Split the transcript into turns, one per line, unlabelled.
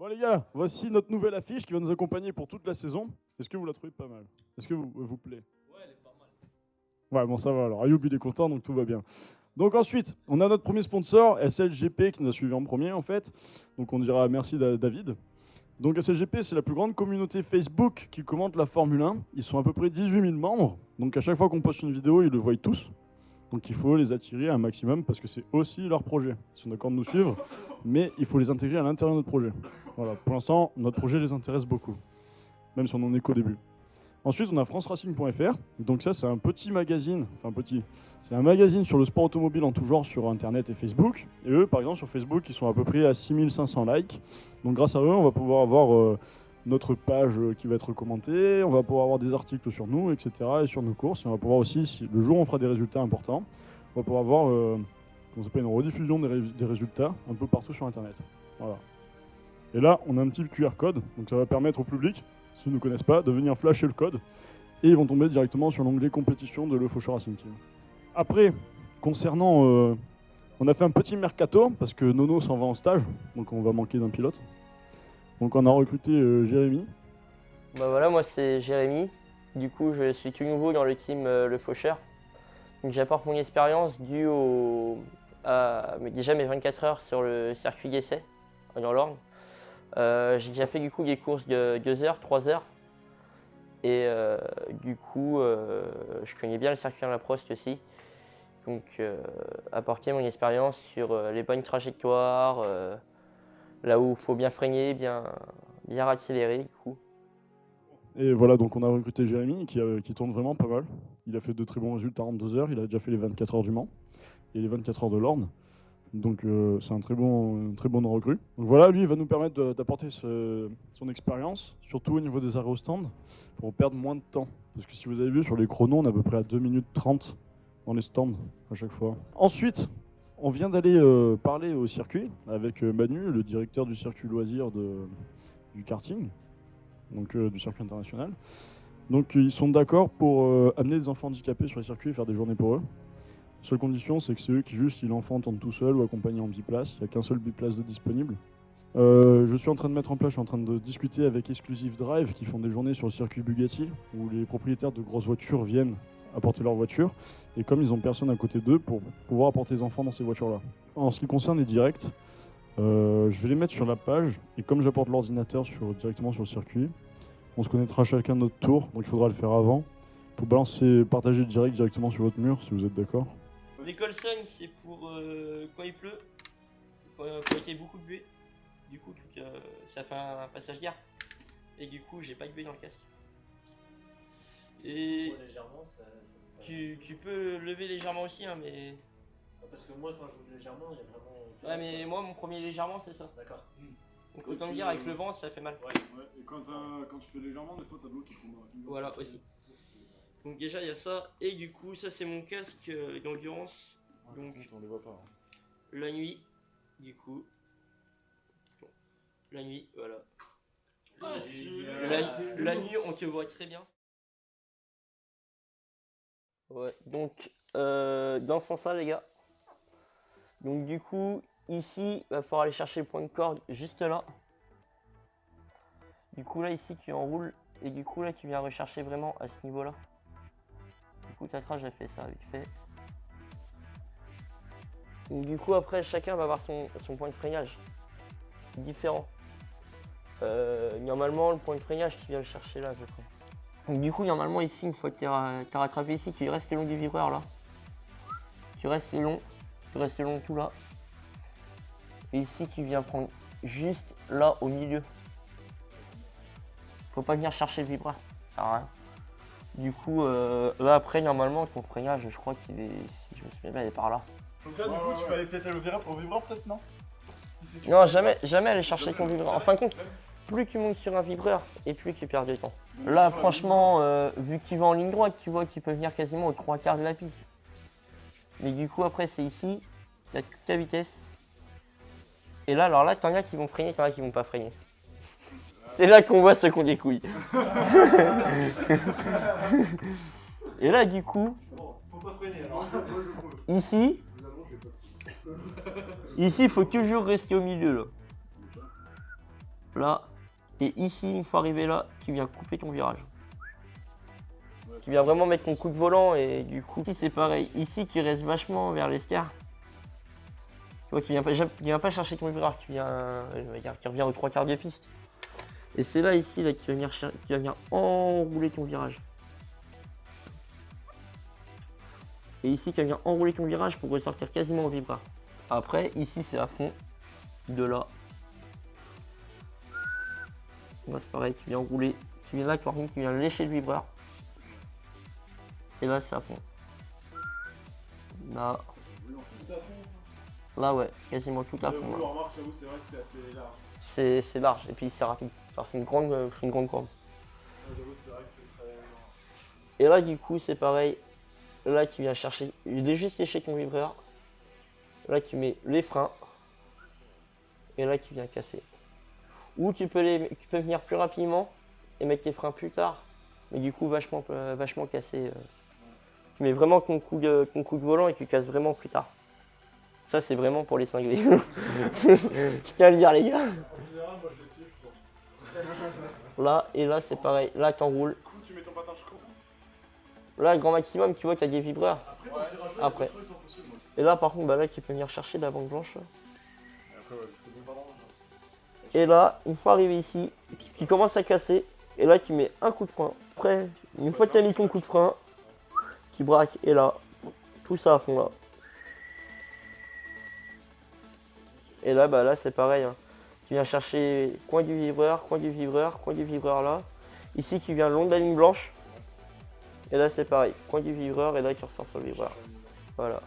Bon les gars, voici notre nouvelle affiche qui va nous accompagner pour toute la saison. Est-ce que vous la trouvez pas mal? Est-ce que vous plaît?
Ouais, elle est pas mal.
Ouais, bon ça va alors. Ayoub il est content donc tout va bien. Donc ensuite, on a notre premier sponsor, SLGP, qui nous a suivi en premier en fait. Donc on dira merci David. Donc SLGP, c'est la plus grande communauté Facebook qui commente la Formule 1. Ils sont à peu près 18 000 membres. Donc à chaque fois qu'on poste une vidéo, ils le voient tous. Donc il faut les attirer un maximum parce que c'est aussi leur projet. Ils sont d'accord de nous suivre, mais il faut les intégrer à l'intérieur de notre projet. Voilà, pour l'instant, notre projet les intéresse beaucoup, même si on en est qu'au début. Ensuite, on a franceracing.fr. Donc ça, c'est un petit magazine, enfin petit, c'est un magazine sur le sport automobile en tout genre sur Internet et Facebook. Et eux, par exemple, sur Facebook, ils sont à peu près à 6500 likes. Donc grâce à eux, on va pouvoir avoir notre page qui va être commentée, on va pouvoir avoir des articles sur nous, etc. et sur nos courses. Et on va pouvoir aussi, si le jour où on fera des résultats importants, on va pouvoir avoir comment ça s'appelle, une rediffusion des résultats un peu partout sur Internet. Voilà. Et là, on a un petit QR code, donc ça va permettre au public, s'ils ne nous connaissent pas, de venir flasher le code et ils vont tomber directement sur l'onglet compétition de Le Faucheur Racing Team. Après, concernant, on a fait un petit mercato parce que Nono s'en va en stage, donc on va manquer d'un pilote. Donc on a recruté Jérémy.
Bah voilà, moi c'est Jérémy. Du coup, je suis tout nouveau dans le team Le Faucheur. Donc j'apporte mon expérience due déjà mes 24 heures sur le circuit d'essai dans l'Orne. J'ai déjà fait du coup des courses de 2 heures, 3 heures. Et du coup, je connais bien le circuit à la Prost aussi. Donc apporter mon expérience sur les bonnes trajectoires, là où il faut bien freiner, bien accélérer du coup.
Et voilà, donc on a recruté Jérémy qui tourne vraiment pas mal. Il a fait de très bons résultats en 2 heures, il a déjà fait les 24 heures du Mans et les 24 heures de l'Orne. Donc c'est un très bon recrue. Donc voilà, lui il va nous permettre d'apporter son expérience, surtout au niveau des arrêts au stand, pour perdre moins de temps. Parce que si vous avez vu sur les chronos, on est à peu près à 2 minutes 30 dans les stands à chaque fois. Ensuite, on vient d'aller parler au circuit avec Manu, le directeur du circuit loisir du karting, donc du circuit international. Donc ils sont d'accord pour amener des enfants handicapés sur les circuits et faire des journées pour eux. Seule condition, c'est que c'est eux qui juste, si l'enfant tourne tout seul ou accompagné en biplace, il n'y a qu'un seul biplace de disponible. Je suis en train de mettre en place, je suis en train de discuter avec Exclusive Drive qui font des journées sur le circuit Bugatti où les propriétaires de grosses voitures viennent apporter leur voiture et comme ils ont personne à côté d'eux pour pouvoir apporter les enfants dans ces voitures-là. En ce qui concerne les directs, je vais les mettre sur la page et comme j'apporte l'ordinateur directement sur le circuit, on se connaîtra chacun notre tour, donc il faudra le faire avant pour partager le direct directement sur votre mur si vous êtes d'accord.
Les Colson, c'est pour quand il pleut, quand il y a beaucoup de buée. Du coup, ça fait un passage d'air. Et du coup, j'ai pas de buée dans le casque. Et tu peux lever légèrement aussi, hein, mais.
Parce que moi, quand je joue légèrement, il y a vraiment.
Ouais, mais moi, mon premier légèrement, c'est ça.
D'accord.
Donc, autant dire, avec le vent, ça fait mal.
Ouais, et quand tu fais légèrement, des fois t'as de l'eau qui tombe dans la figure.
Voilà, aussi. Donc, déjà, il y a ça. Et du coup, ça, c'est mon casque d'endurance.
Ouais, donc, on les voit pas. Hein.
La nuit, du coup. Bon. La nuit, voilà. La nuit, on te voit très bien. Ouais, donc, dans ce sens-là, les gars. Donc, du coup, ici, il va falloir aller chercher le point de corde juste là. Du coup, là, ici, tu enroules. Et du coup, là, tu viens rechercher vraiment à ce niveau-là. Du coup, Tatra, j'ai fait ça vite fait. Donc, du coup, après, chacun va avoir son point de freinage différent. Normalement, le point de freinage, tu viens le chercher là à peu près. Donc, du coup, normalement, ici, une fois que tu as rattrapé ici, tu restes le long du vibreur là. Tu restes le long tout là. Et ici, tu viens prendre juste là au milieu. Faut pas venir chercher le vibreur, ça sert à rien. Du coup, là après, normalement, ton freinage, je crois qu'il est, si je me souviens bien, il est par là.
Donc là, du coup, tu peux aller peut-être au vibreur, peut-être, non?
Non, jamais aller chercher ton vibreur. En fin de compte, plus tu montes sur un vibreur et plus tu perds du temps. Là, franchement, vu que tu vas en ligne droite, tu vois que tu peux venir quasiment aux 3/4 de la piste. Mais du coup, après, c'est ici, tu as toute ta vitesse. Et là, alors là, t'en as qui vont freiner, t'en as qui vont pas freiner. C'est là qu'on voit ceux qui ont des couilles. Et là, du coup,
Faut pas freiner alors.
ici, il faut toujours rester au milieu là. là. Et ici, une fois arrivé là, tu viens couper ton virage. Tu viens vraiment mettre ton coup de volant et du coup, ici c'est pareil. Ici, tu restes vachement vers l'escar. Tu vois, tu viens pas chercher ton virage, tu reviens aux 3/4 de piste. Et c'est là, ici, là, que tu vas venir enrouler ton virage. Et ici, tu vas venir enrouler ton virage pour ressortir quasiment au vibreur. Après, ici, c'est à fond. De là. Là, c'est pareil, tu viens enrouler. Tu viens là, par contre, tu viens lécher le vibreur. Et là, c'est à fond. Là. Là, ouais, quasiment tout à fond. Là. C'est large et puis c'est rapide. Enfin, c'est une grande courbe. Et là, du coup, c'est pareil. Là, tu viens chercher, juste lécher ton vibreur. Là, tu mets les freins. Et là, tu viens casser. Ou tu peux venir plus rapidement et mettre tes freins plus tard. Mais du coup, vachement cassé. Tu mets vraiment ton coup de volant et tu casses vraiment plus tard. Ça, c'est vraiment pour les cinglés. Je tiens à le dire, les gars. Là, et là, c'est pareil. Là, tu enroules. Là, grand maximum, tu vois, tu as des vibreurs. Après. Et là, par contre, bah, là, tu peux venir chercher la bande blanche. Et là, une fois arrivé ici, tu commences à casser. Et là, tu mets un coup de frein. Après, une fois que tu as mis ton coup de frein, tu braques. Et là, tout ça à fond là. Et là, bah là, c'est pareil. Hein. Tu viens chercher coin du vibreur, coin du vibreur, coin du vibreur là. Ici, tu viens le long de la ligne blanche. Et là, c'est pareil. Coin du vibreur et là, tu ressors sur le vibreur. Voilà.